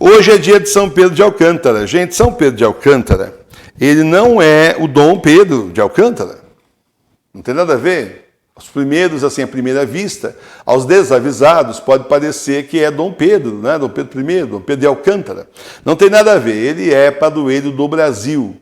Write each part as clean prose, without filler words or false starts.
Hoje é dia de São Pedro de Alcântara. Gente, São Pedro de Alcântara, ele não é o Dom Pedro de Alcântara. Não tem nada a ver. Os primeiros, assim, à primeira vista, aos desavisados, pode parecer que é Dom Pedro, né? Dom Pedro I, Dom Pedro de Alcântara. Não tem nada a ver. Ele é padroeiro do Brasil.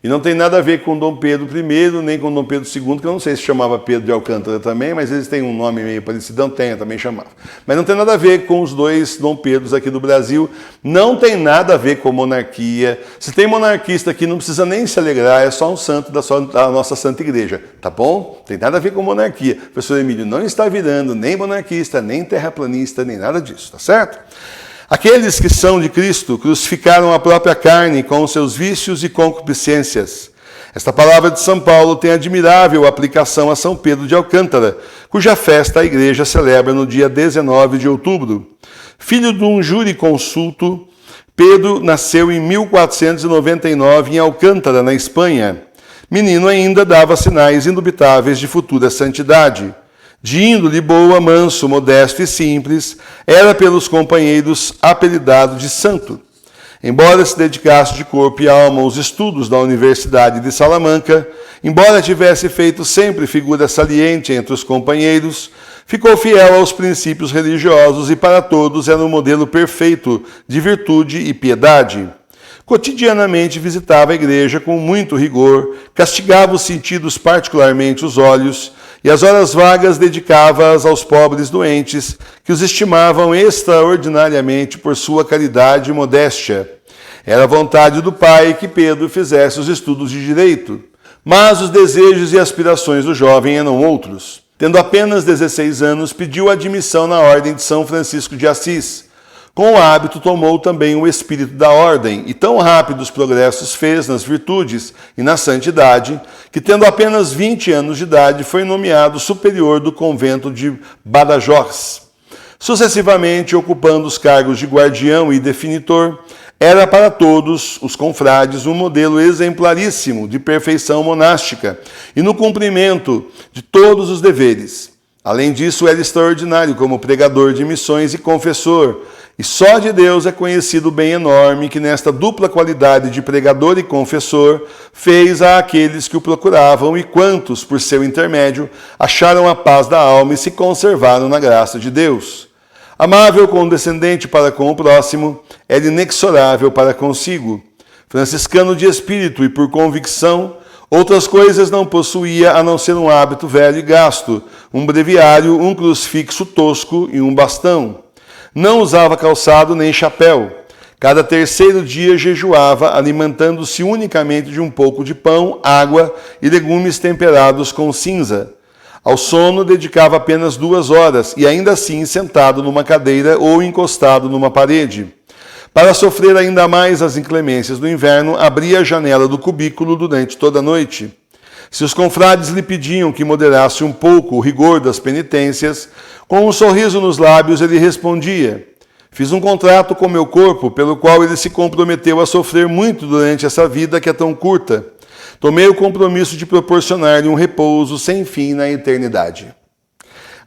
E não tem nada a ver com Dom Pedro I, nem com Dom Pedro II, que eu não sei se chamava Pedro de Alcântara também, mas eles têm um nome meio parecido, também chamava. Mas não tem nada a ver com os dois Dom Pedros aqui do Brasil, não tem nada a ver com monarquia. Se tem monarquista aqui, não precisa nem se alegrar, é só um santo da nossa Santa Igreja, tá bom? Tem nada a ver com monarquia. O professor Emílio não está virando nem monarquista, nem terraplanista, nem nada disso, tá certo? Aqueles que são de Cristo crucificaram a própria carne com os seus vícios e concupiscências. Esta palavra de São Paulo tem admirável aplicação a São Pedro de Alcântara, cuja festa a Igreja celebra no dia 19 de outubro. Filho de um jurisconsulto, Pedro nasceu em 1499 em Alcântara, na Espanha. Menino ainda, dava sinais indubitáveis de futura santidade. De índole boa, manso, modesto e simples, era pelos companheiros apelidado de santo. Embora se dedicasse de corpo e alma aos estudos da Universidade de Salamanca, embora tivesse feito sempre figura saliente entre os companheiros, ficou fiel aos princípios religiosos e para todos era um modelo perfeito de virtude e piedade. Cotidianamente visitava a igreja com muito rigor, castigava os sentidos, particularmente os olhos, e as horas vagas dedicava-as aos pobres doentes, que os estimavam extraordinariamente por sua caridade e modéstia. Era a vontade do Pai que Pedro fizesse os estudos de direito, mas os desejos e aspirações do jovem eram outros. Tendo apenas 16 anos, pediu admissão na ordem de São Francisco de Assis. Com o hábito, tomou também o espírito da ordem, e tão rápidos progressos fez nas virtudes e na santidade, que, tendo apenas 20 anos de idade, foi nomeado superior do convento de Badajoz. Sucessivamente, ocupando os cargos de guardião e definitor, era para todos os confrades um modelo exemplaríssimo de perfeição monástica e no cumprimento de todos os deveres. Além disso, era extraordinário como pregador de missões e confessor, e só de Deus é conhecido o bem enorme que nesta dupla qualidade de pregador e confessor fez a aqueles que o procuravam e quantos, por seu intermédio, acharam a paz da alma e se conservaram na graça de Deus. Amável condescendente para com o próximo, era inexorável para consigo. Franciscano de espírito e por convicção, outras coisas não possuía a não ser um hábito velho e gasto, um breviário, um crucifixo tosco e um bastão. Não usava calçado nem chapéu. Cada terceiro dia jejuava, alimentando-se unicamente de um pouco de pão, água e legumes temperados com cinza. Ao sono dedicava apenas 2 horas, e ainda assim sentado numa cadeira ou encostado numa parede. Para sofrer ainda mais as inclemências do inverno, abria a janela do cubículo durante toda a noite. Se os confrades lhe pediam que moderasse um pouco o rigor das penitências, com um sorriso nos lábios ele respondia: fiz um contrato com meu corpo, pelo qual ele se comprometeu a sofrer muito durante essa vida que é tão curta. Tomei o compromisso de proporcionar-lhe um repouso sem fim na eternidade.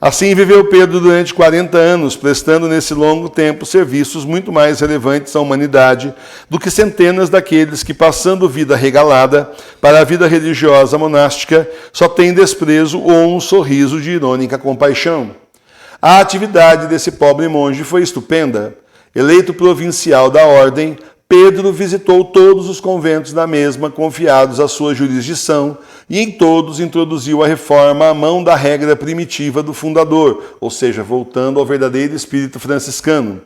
Assim viveu Pedro durante 40 anos, prestando nesse longo tempo serviços muito mais relevantes à humanidade do que centenas daqueles que, passando vida regalada para a vida religiosa monástica, só têm desprezo ou um sorriso de irônica compaixão. A atividade desse pobre monge foi estupenda. Eleito provincial da ordem, Pedro visitou todos os conventos da mesma, confiados à sua jurisdição, e em todos introduziu a reforma à mão da regra primitiva do fundador, ou seja, voltando ao verdadeiro espírito franciscano.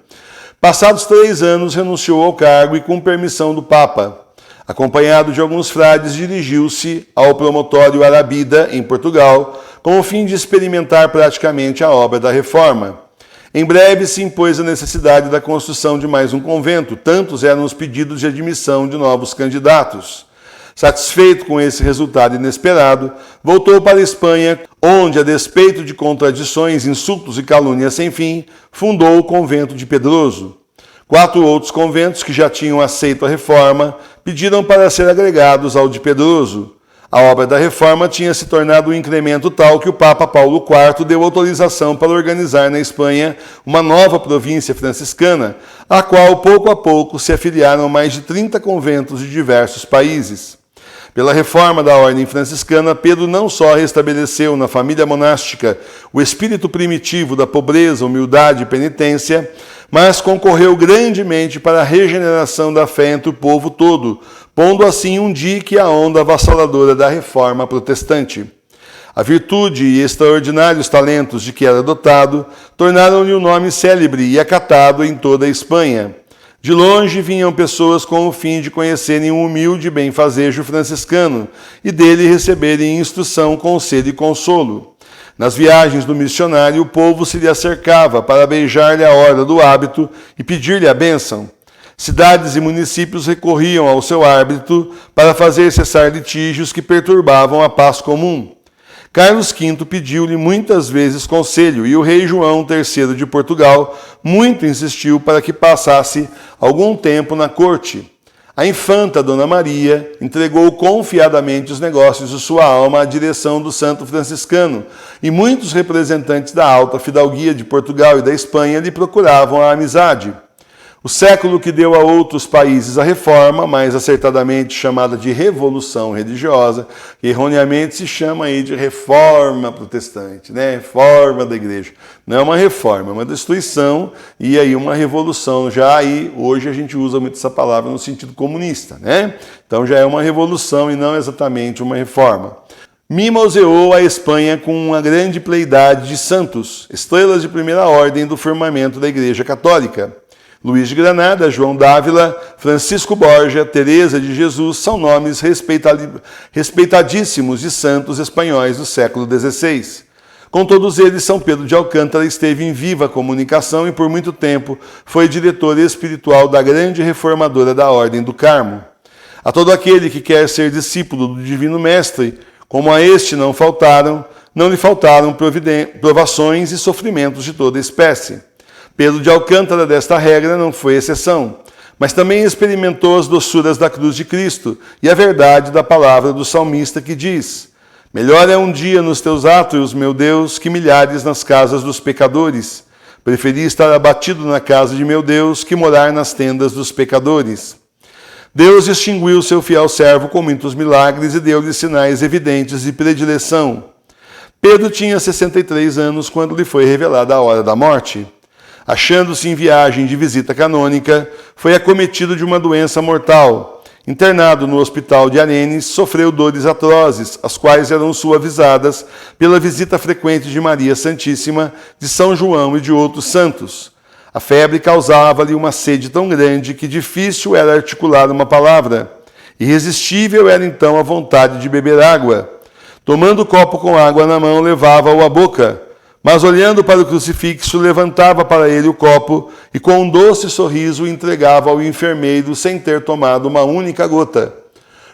Passados 3 anos, renunciou ao cargo e, com permissão do Papa, acompanhado de alguns frades, dirigiu-se ao promotório Arabida, em Portugal, com o fim de experimentar praticamente a obra da reforma. Em breve se impôs a necessidade da construção de mais um convento, tantos eram os pedidos de admissão de novos candidatos. Satisfeito com esse resultado inesperado, voltou para a Espanha, onde, a despeito de contradições, insultos e calúnias sem fim, fundou o convento de Pedroso. 4 outros conventos que já tinham aceito a reforma pediram para ser agregados ao de Pedroso. A obra da reforma tinha se tornado um incremento tal que o Papa Paulo IV deu autorização para organizar na Espanha uma nova província franciscana, à qual pouco a pouco se afiliaram mais de 30 conventos de diversos países. Pela reforma da ordem franciscana, Pedro não só restabeleceu na família monástica o espírito primitivo da pobreza, humildade e penitência, mas concorreu grandemente para a regeneração da fé entre o povo todo, pondo assim um dique à onda avassaladora da reforma protestante. A virtude e extraordinários talentos de que era dotado tornaram-lhe um nome célebre e acatado em toda a Espanha. De longe vinham pessoas com o fim de conhecerem o humilde benfazejo franciscano e dele receberem instrução, conselho e consolo. Nas viagens do missionário, o povo se lhe acercava para beijar-lhe a orla do hábito e pedir-lhe a bênção. Cidades e municípios recorriam ao seu árbitro para fazer cessar litígios que perturbavam a paz comum. Carlos V pediu-lhe muitas vezes conselho e o rei João III de Portugal muito insistiu para que passasse algum tempo na corte. A infanta Dona Maria entregou confiadamente os negócios de sua alma à direção do santo franciscano e muitos representantes da alta fidalguia de Portugal e da Espanha lhe procuravam a amizade. O século que deu a outros países a reforma, mais acertadamente chamada de Revolução Religiosa, que erroneamente se chama aí de Reforma Protestante, né? Reforma da Igreja. Não é uma reforma, é uma destruição e aí uma revolução. Já aí, hoje a gente usa muito essa palavra no sentido comunista, né? Então já é uma revolução e não exatamente uma reforma. Mimoseou a Espanha com uma grande pleidade de santos, estrelas de primeira ordem do firmamento da Igreja Católica. Luís de Granada, João d'Ávila, Francisco Borja, Teresa de Jesus são nomes respeitadíssimos de santos espanhóis do século XVI. Com todos eles, São Pedro de Alcântara esteve em viva comunicação e por muito tempo foi diretor espiritual da grande reformadora da Ordem do Carmo. A todo aquele que quer ser discípulo do Divino Mestre, como a este não lhe faltaram provações e sofrimentos de toda espécie. Pedro de Alcântara, desta regra, não foi exceção, mas também experimentou as doçuras da cruz de Cristo e a verdade da palavra do salmista que diz: melhor é um dia nos teus átrios, meu Deus, que milhares nas casas dos pecadores. Preferi estar abatido na casa de meu Deus que morar nas tendas dos pecadores. Deus distinguiu seu fiel servo com muitos milagres e deu-lhe sinais evidentes de predileção. Pedro tinha 63 anos quando lhe foi revelada a hora da morte. Achando-se em viagem de visita canônica, foi acometido de uma doença mortal. Internado no hospital de Arenes, sofreu dores atrozes, as quais eram suavizadas pela visita frequente de Maria Santíssima, de São João e de outros santos. A febre causava-lhe uma sede tão grande que difícil era articular uma palavra. Irresistível era então a vontade de beber água. Tomando o copo com água na mão, levava-o à boca. Mas olhando para o crucifixo, levantava para ele o copo e com um doce sorriso o entregava ao enfermeiro sem ter tomado uma única gota.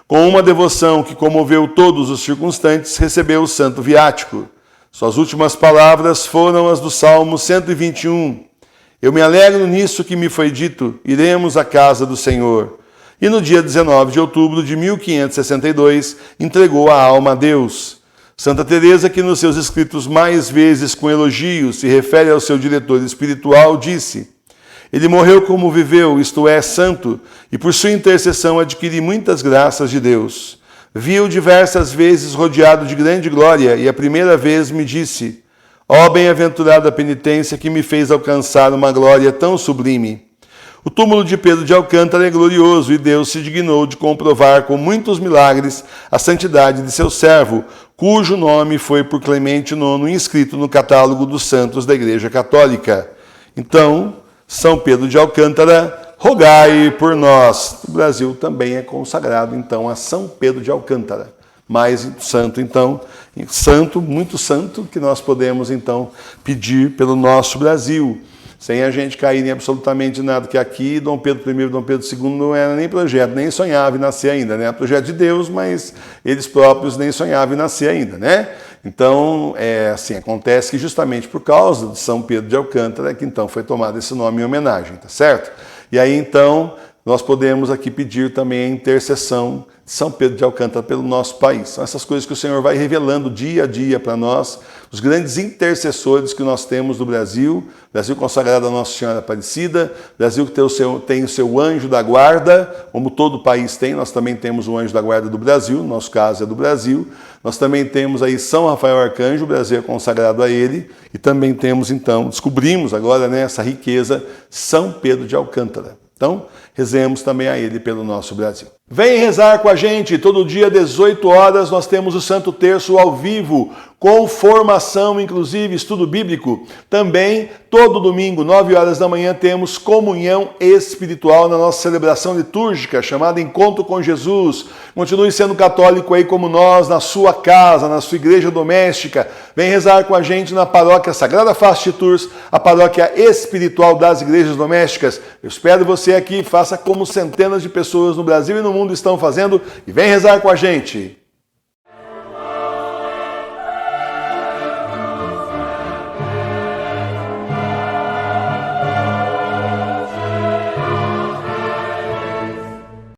Com uma devoção que comoveu todos os circunstantes, recebeu o santo viático. Suas últimas palavras foram as do Salmo 121. Eu me alegro nisso que me foi dito, iremos à casa do Senhor. E no dia 19 de outubro de 1562, entregou a alma a Deus. Santa Teresa, que nos seus escritos mais vezes com elogios se refere ao seu diretor espiritual, disse: ele morreu como viveu, isto é, santo, e por sua intercessão adquiri muitas graças de Deus. Vi-o diversas vezes rodeado de grande glória, e a primeira vez me disse: ó bem-aventurada penitência que me fez alcançar uma glória tão sublime. O túmulo de Pedro de Alcântara é glorioso e Deus se dignou de comprovar com muitos milagres a santidade de seu servo, cujo nome foi por Clemente IX inscrito no catálogo dos santos da Igreja Católica. Então, São Pedro de Alcântara, rogai por nós. O Brasil também é consagrado, então, a São Pedro de Alcântara. Mais santo, então, santo, muito santo, que nós podemos, então, pedir pelo nosso Brasil. Sem a gente cair em absolutamente nada, que aqui Dom Pedro I e Dom Pedro II não era nem projeto, nem sonhava em nascer ainda, né? Projeto de Deus, mas eles próprios nem sonhavam em nascer ainda, né? Então, assim, acontece que justamente por causa de São Pedro de Alcântara, que então foi tomado esse nome em homenagem, tá certo? E aí, então, nós podemos aqui pedir também a intercessão São Pedro de Alcântara pelo nosso país. São essas coisas que o Senhor vai revelando dia a dia para nós, os grandes intercessores que nós temos no Brasil, Brasil consagrado a Nossa Senhora Aparecida, Brasil que tem o seu anjo da guarda, como todo país tem, nós também temos o anjo da guarda do Brasil, no nosso caso é do Brasil. Nós também temos aí São Rafael Arcanjo, o Brasil é consagrado a ele, e também temos então, descobrimos agora, né, essa riqueza, São Pedro de Alcântara. Então, rezemos também a ele pelo nosso Brasil. Vem rezar com a gente, todo dia 18 horas nós temos o Santo Terço ao vivo, com formação, inclusive estudo bíblico. Também, todo domingo, 9 horas da manhã, temos comunhão espiritual na nossa celebração litúrgica, chamada Encontro com Jesus. Continue sendo católico aí como nós, na sua casa, na sua igreja doméstica. Vem rezar com a gente na paróquia Sagrada Face de Tours, a paróquia espiritual das igrejas domésticas. Eu espero você aqui, faça como centenas de pessoas no Brasil e no mundo estão fazendo, e vem rezar com a gente.